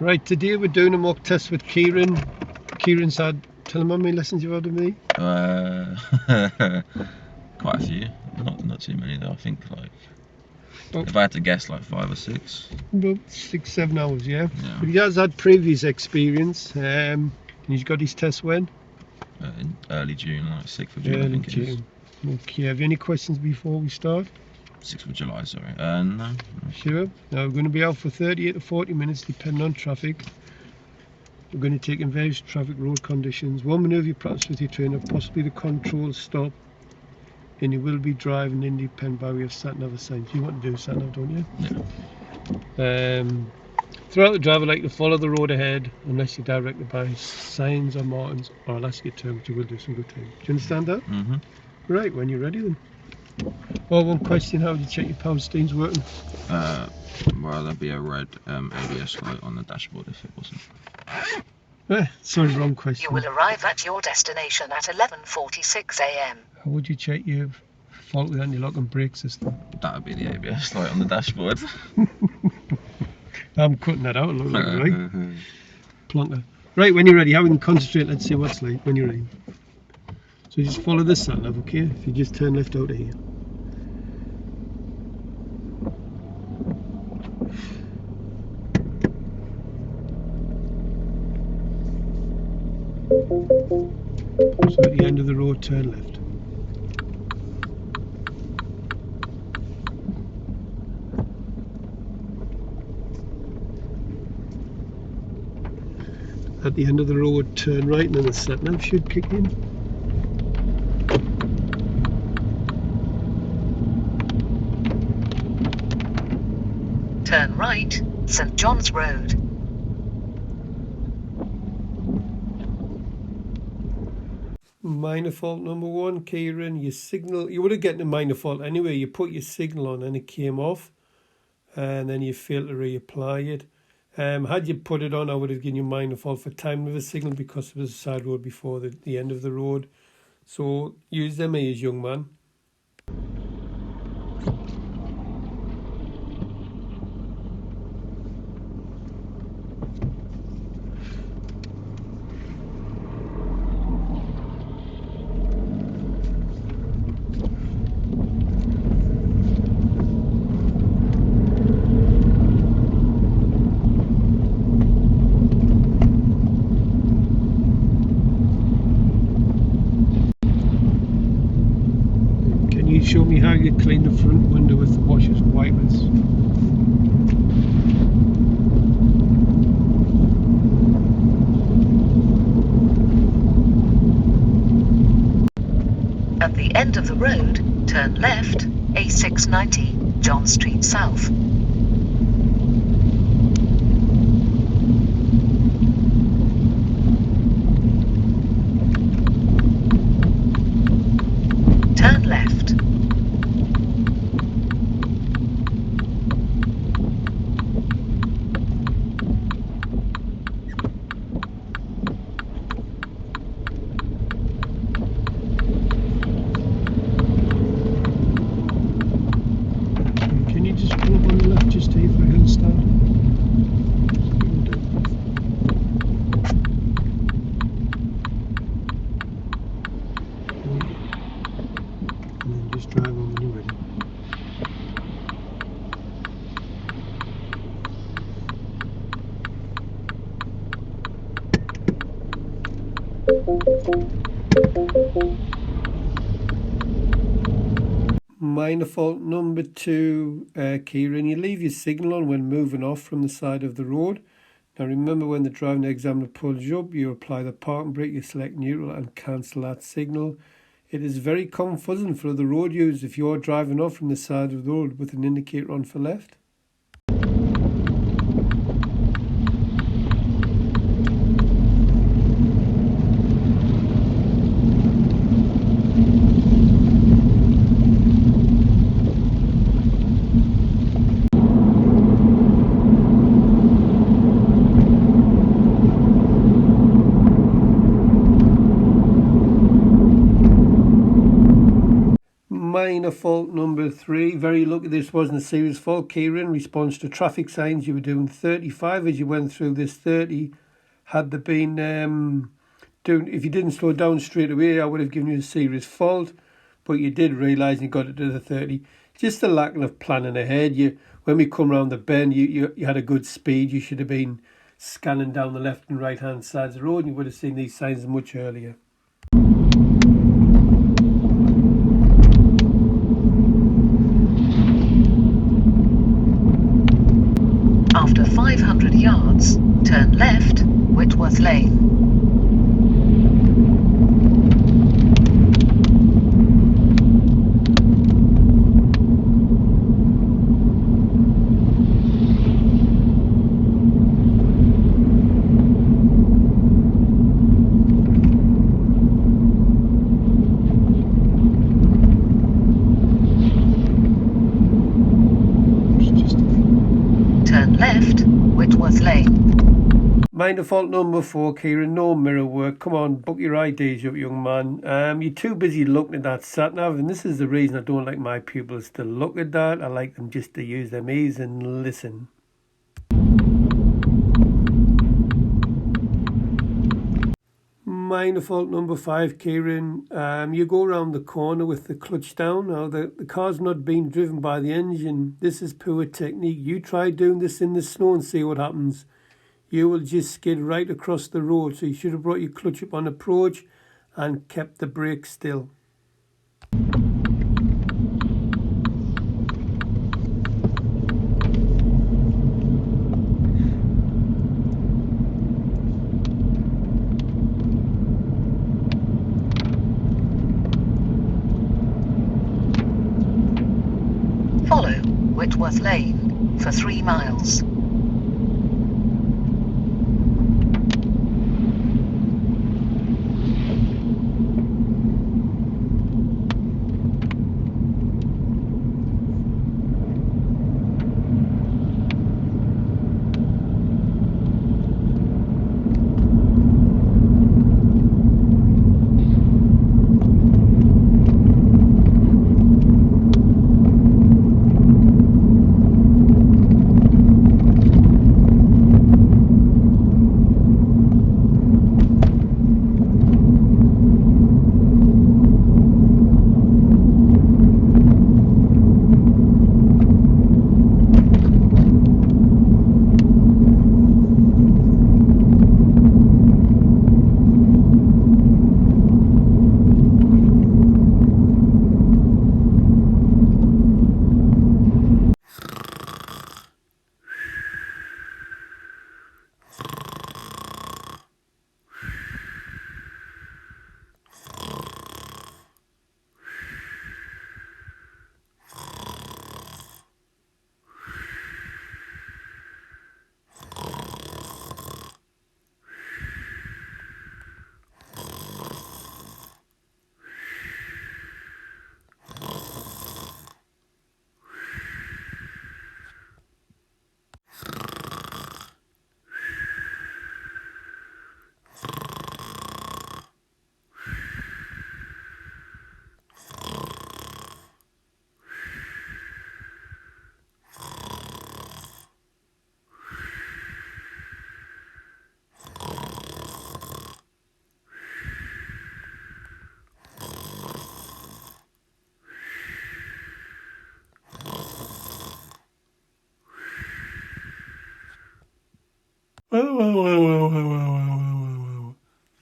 Right, today we're doing a mock test with Kiran. Kiran's had, tell him how many lessons you've had with me. Quite a few. Not too many though. I think if I had to guess, 5 or 6. About 6-7 hours, yeah. But he has had previous experience. And he's got his test when? In early June, 6th of June, Early I think June. it is. Okay, have you any questions before we start? 6th of July, sorry. No. Sure. Now we're going to be out for 38 to 40 minutes depending on traffic. We're going to take in various traffic road conditions. One manoeuvre you practice with your trainer, possibly the control stop, and you will be driving independent by way of sat-nav signs. You want to do sat-nav, don't you? Yeah. Throughout the driver like to follow the road ahead unless you're directed by signs or markings, or I'll ask you to turn, but you will do some good time. Do you understand that? Mm-hmm. Right, when you're ready then. Oh, one question, how do you check your power steering's working? Well, there'd be a red ABS light on the dashboard if it wasn't. Sorry, wrong question. You will arrive at your destination at 11:46 a.m. How would you check your faulty anti-lock and brake system? That would be the ABS light on the dashboard. I'm cutting that out a little bit, right? Plonker. Right, when you're ready, how we can concentrate, let's see what's like when you're ready. So just follow this sat nav, okay? If you just turn left out of here. So at the end of the road, turn left. At the end of the road, turn right, and then the sat nav should kick in. Turn right, St. John's Road. Minor fault number 1, Kiran, your signal, you would have gotten a minor fault anyway. You put your signal on and it came off, and then you failed to reapply it. Had you put it on, I would have given you minor fault for time of the signal because it was a side road before the end of the road. So use them as young man. Show me how you clean the front window with the washers and wipers. At the end of the road, turn left, A690, John Street South. Turn left. Can you just pull up on the left just here for a hill start? And then just drive on when you're ready. Minor fault number 2, Kiran, you leave your signal on when moving off from the side of the road. Now remember, when the driving examiner pulls you up, you apply the parking brake, you select neutral and cancel that signal. It is very confusing for other road users if you are driving off from the side of the road with an indicator on for left. Minor fault number 3. Very lucky this wasn't a serious fault. Kiran, response to traffic signs. You were doing 35 as you went through this 30. Had there been if you didn't slow down straight away, I would have given you a serious fault. But you did realise you got it to the 30. Just the lack of planning ahead. When we come round the bend, you had a good speed. You should have been scanning down the left and right hand sides of the road, and you would have seen these signs much earlier. After 500 yards, turn left, Whitworth Lane. Turn left, Whitworth Lane. Minor fault number 4, Kiran, no mirror work. Come on, book your IDs up, young man. You're too busy looking at that sat-nav, and this is the reason I don't like my pupils to look at that. I like them just to use their ears and listen. Minor fault number 5, Kiran. You go around the corner with the clutch down. Now, the car's not being driven by the engine. This is poor technique. You try doing this in the snow and see what happens. You will just skid right across the road. So you should have brought your clutch up on approach and kept the brake still. Follow Whitworth Lane for 3 miles.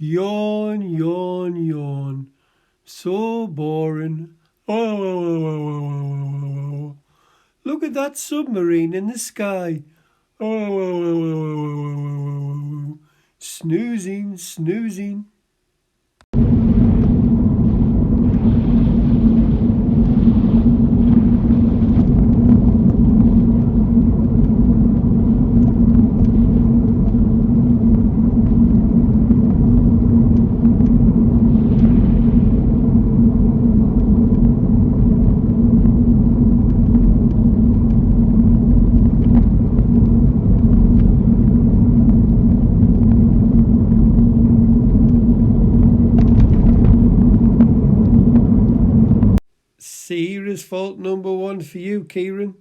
Yawn, yawn, yawn. So boring. Look at that submarine in the sky. Snoozing, snoozing. fault number 1 for you, Kiran.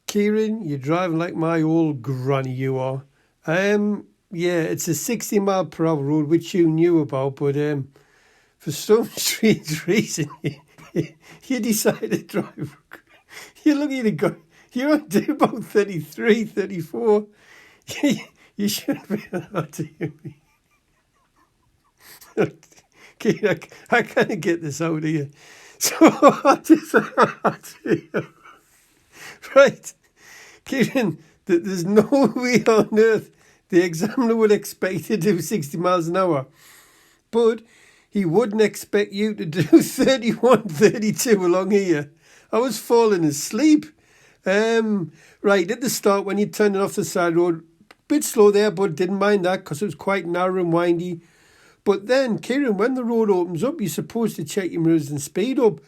Kiran, you're driving like my old granny, you are. Yeah, it's a 60-mile-per-hour road, which you knew about, but for some strange reason, you decided to drive. You're looking at go. You're on to about 33, 34. You should have been out to me. Okay, I can't get this out of you. So right, Kiran, there's no way on earth the examiner would expect you to do 60 miles an hour. But he wouldn't expect you to do 31, 32 along here. I was falling asleep. Right, at the start when you turned it off the side road, bit slow there, but didn't mind that because it was quite narrow and windy. But then, Kiran, when the road opens up, you're supposed to check your mirrors and speed up.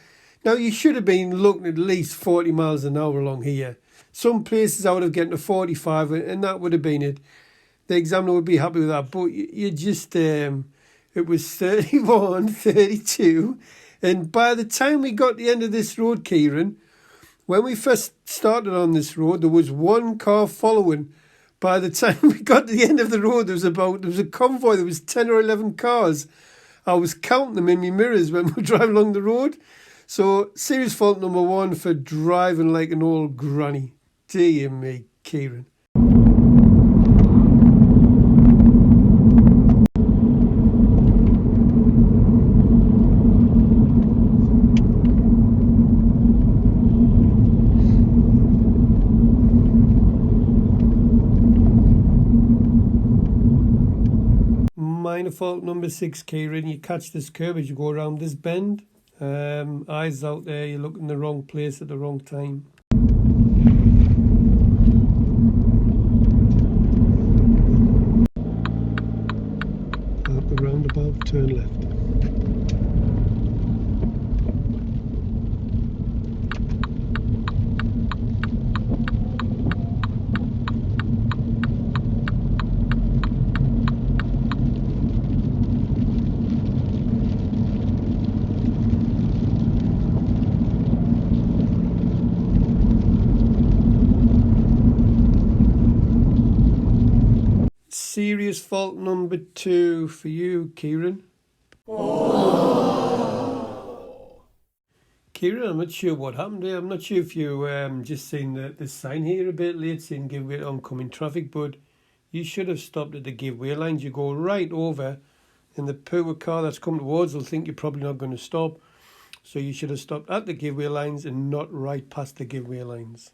Now, you should have been looking at least 40 miles an hour along here. Some places I would have gotten to 45, and that would have been it. The examiner would be happy with that. But you just, it was 31, 32. And by the time we got to the end of this road, Kiran, when we first started on this road, there was one car following. By the time we got to the end of the road, there was a convoy. There was 10 or 11 cars. I was counting them in my mirrors when we were driving along the road. So, serious fault number 1 for driving like an old granny. Dear me, Kiran. Minor fault number 6, Kiran. You catch this curve as you go around this bend. Eyes out there, you look in the wrong place at the wrong time. At the roundabout, turn left. Serious fault number 2 for you, Kiran. Kiran, I'm not sure what happened there. I'm not sure if you just seen the sign here a bit late saying give way to oncoming traffic, but you should have stopped at the give way lines. You go right over, and the poor car that's coming towards will think you're probably not going to stop. So you should have stopped at the give way lines and not right past the give way lines.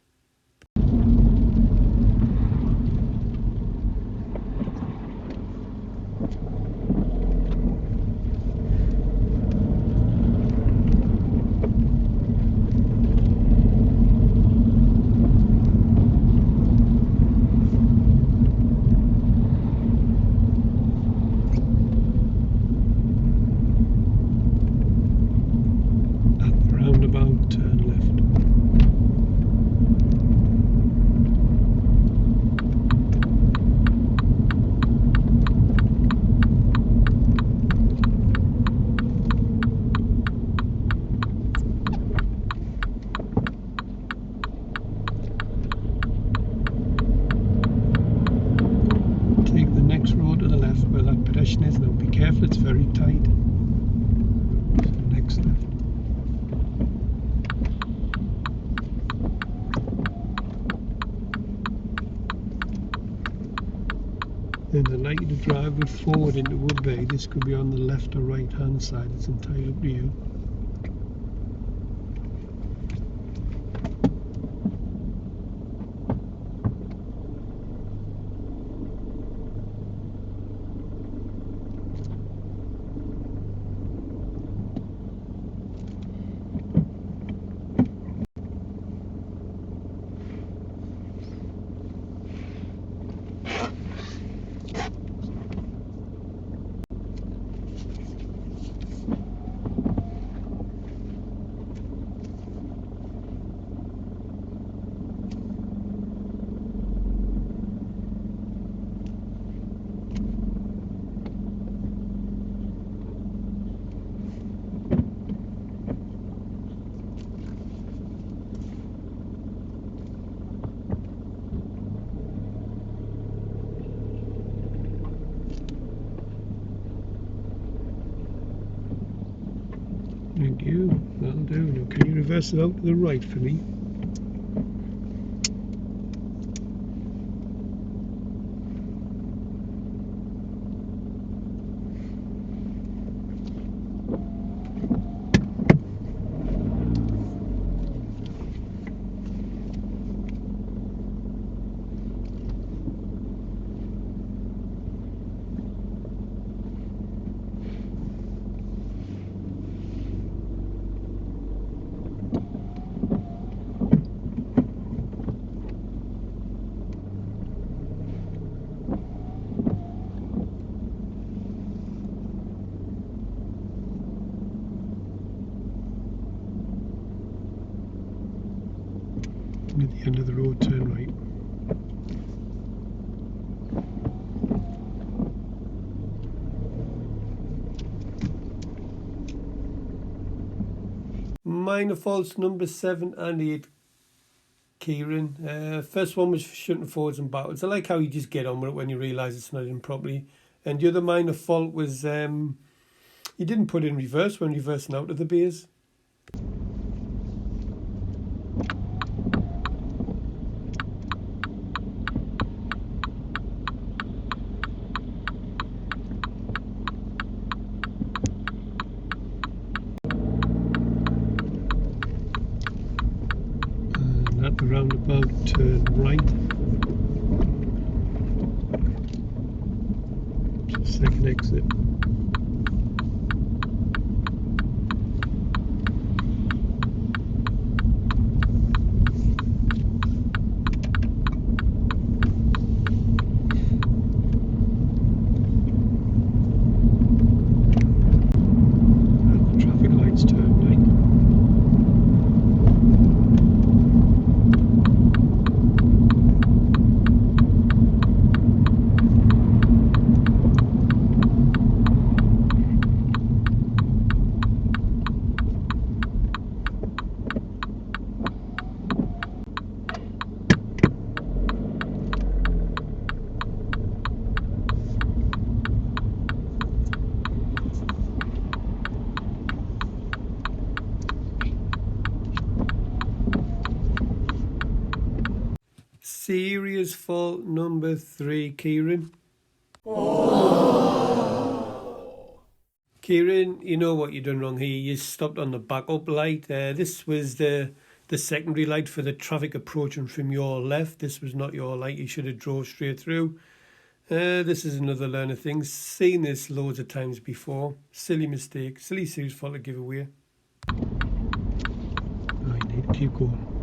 Is now. Be careful, it's very tight. So next left. And I'd like you to drive it forward into Woodbury. This could be on the left or right hand side, it's entirely up to you. Thank you. That'll do. Now, can you reverse it out to the right for me? And at the end of the road, turn right. Minor faults number 7 and 8, Kiran. First one was shunting forwards and backwards. I like how you just get on with it when you realise it's not in properly. And the other minor fault was you didn't put it in reverse when reversing out of the bays. And at the roundabout, turn right. Second exit. At the traffic lights, turn right. Serious fault number 3, Kiran. Kiran, you know what you've done wrong here. You stopped on the backup light. This was the secondary light for the traffic approaching from your left. This was not your light. You should have drove straight through. This is another learner thing. Seen this loads of times before. Silly mistake. Silly serious fault to give away. I need to keep going.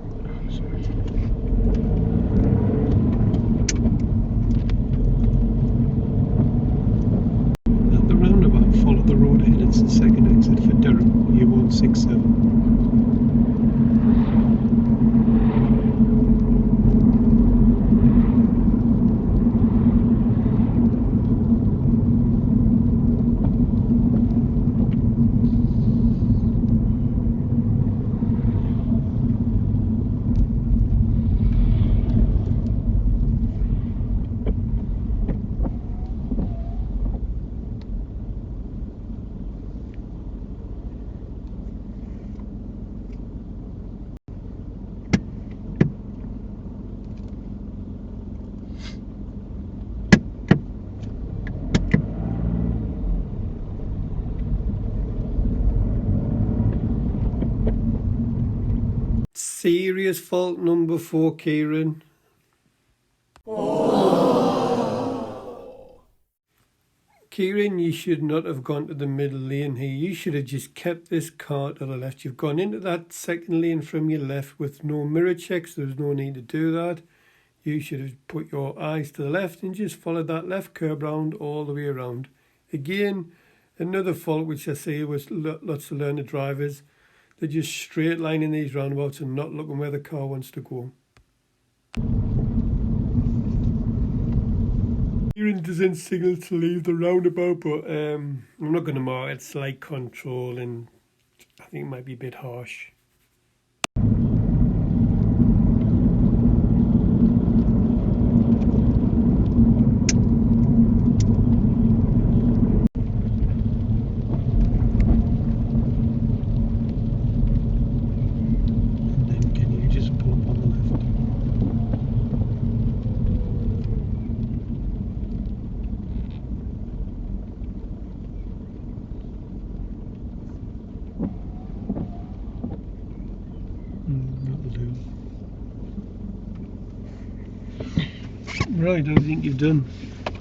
At the roundabout, follow the road ahead. It's the second exit for Durham, U167. Serious fault number 4, Kiran. Kiran, you should not have gone to the middle lane here. You should have just kept this car to the left. You've gone into that second lane from your left with no mirror checks. There's no need to do that. You should have put your eyes to the left and just followed that left curb round all the way around. Again, another fault which I see with lots of learner drivers. They're just straight lining these roundabouts and not looking where the car wants to go. Kiran doesn't signal to leave the roundabout, but I'm not going to mark it. It's like control, and I think it might be a bit harsh. Right, I think you've done.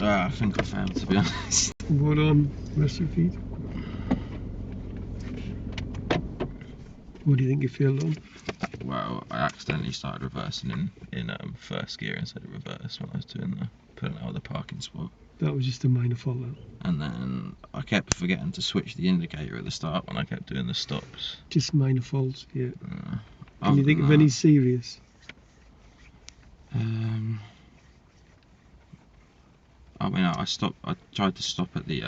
I think I failed, to be honest. What on? Rest your feet. What do you think you failed on? Well, I accidentally started reversing in first gear instead of reverse when I was doing the pulling out of the parking spot. That was just a minor fault then. And then I kept forgetting to switch the indicator at the start when I kept doing the stops. Just minor faults, yeah. Can Other you think than of any that, serious? I mean, I tried to stop at the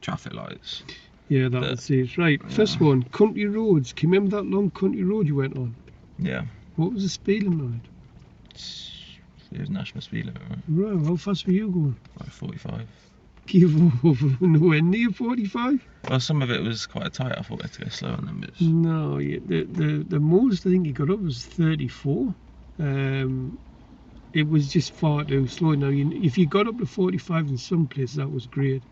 traffic lights. Yeah, that was serious. Right, first one, country roads. Can you remember that long country road you went on? Yeah. What was the speed limit on It was national speed limit, right? it? Right, how fast were you going? Like 45. Give nowhere near 45? Well, some of it was quite tight. I thought I had to go slower than bits. No, yeah, the most I think you got up was 34. It was just far too slow. Now, if you got up to 45 in some places, that was great,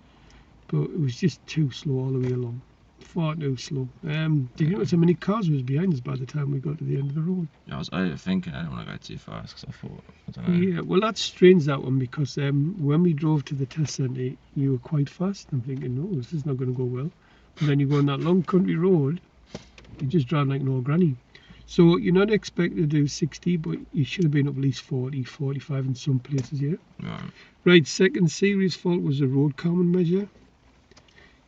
but it was just too slow all the way along. Far too slow. Did you notice how many cars was behind us by the time we got to the end of the road? I was overthinking. I didn't want to go too fast because I thought, I don't know. Yeah, well, that's strange, that one, because when we drove to the test centre, you were quite fast. I'm thinking, no, this is not going to go well. But then you go on that long country road, you just drive like an old granny. So you're not expected to do 60, but you should have been up at least 40, 45 in some places, yeah? Right. Right, second serious fault was the road common measure.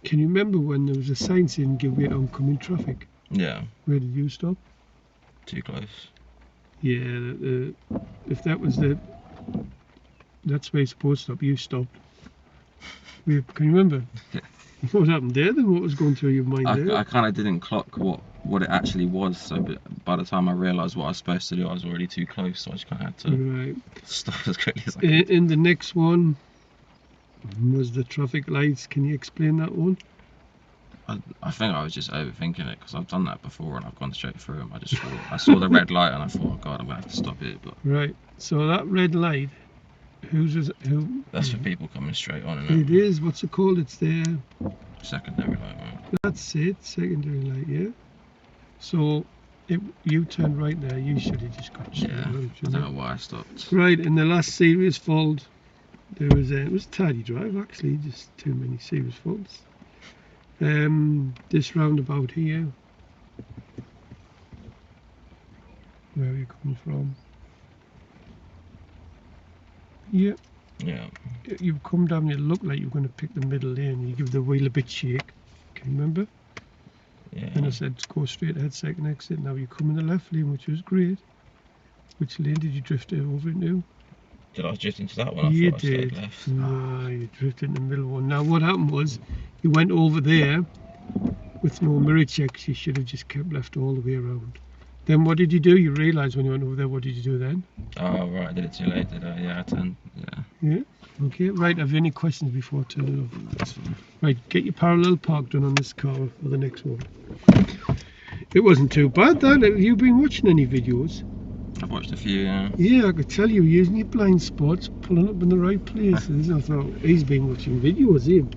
Can you remember when there was a sign saying give way to oncoming traffic? Yeah. Where did you stop? Too close. Yeah, if that was that's where you're supposed to stop, you stopped. Can you remember? Yeah. What happened there then? What was going through your mind there? I kind of didn't clock what it actually was, so by the time I realised what I was supposed to do, I was already too close, so I just kind of had to Right. stop as quickly as I could. In the next one was the traffic lights. Can you explain that one? I think I was just overthinking it because I've done that before and I've gone straight through them. I saw the red light and I thought, oh god, I'm gonna have to stop it. But Right. So that red light, who? that's for people coming straight on, isn't It is. What's it called? It's there. Secondary light, right? That's it. Secondary light. Yeah. So if you turned right there, you should have just got straight Yeah. on, I shouldn't don't you? know why I stopped. Right. In the last serious fault, it was a tidy drive actually. Just too many serious faults. This roundabout here. Where are you coming from? Yeah. Yeah. You've come down, it looked like you were going to pick the middle lane. You give the wheel a bit shake. Can you remember? Yeah. And I said, go straight ahead, second exit. Now you come in the left lane, which was great. Which lane did you drift over into? Did I drift into that one? I You thought I stayed did. left. No, you drifted in the middle one. Now what happened was, you went over there with no mirror checks. You should have just kept left all the way around. Then what did you do? You realised when you went over there, what did you do then? Oh right, I did it too late, did I? Yeah, I turned. Yeah. Yeah. Okay, right. Have you any questions before I turn it off? That's fine. Right, get your parallel park done on this car for the next one. It wasn't too bad, that. Have you been watching any videos? I've watched a few. Yeah. Yeah, I could tell you using your blind spots, pulling up in the right places. I thought, he's been watching videos, him.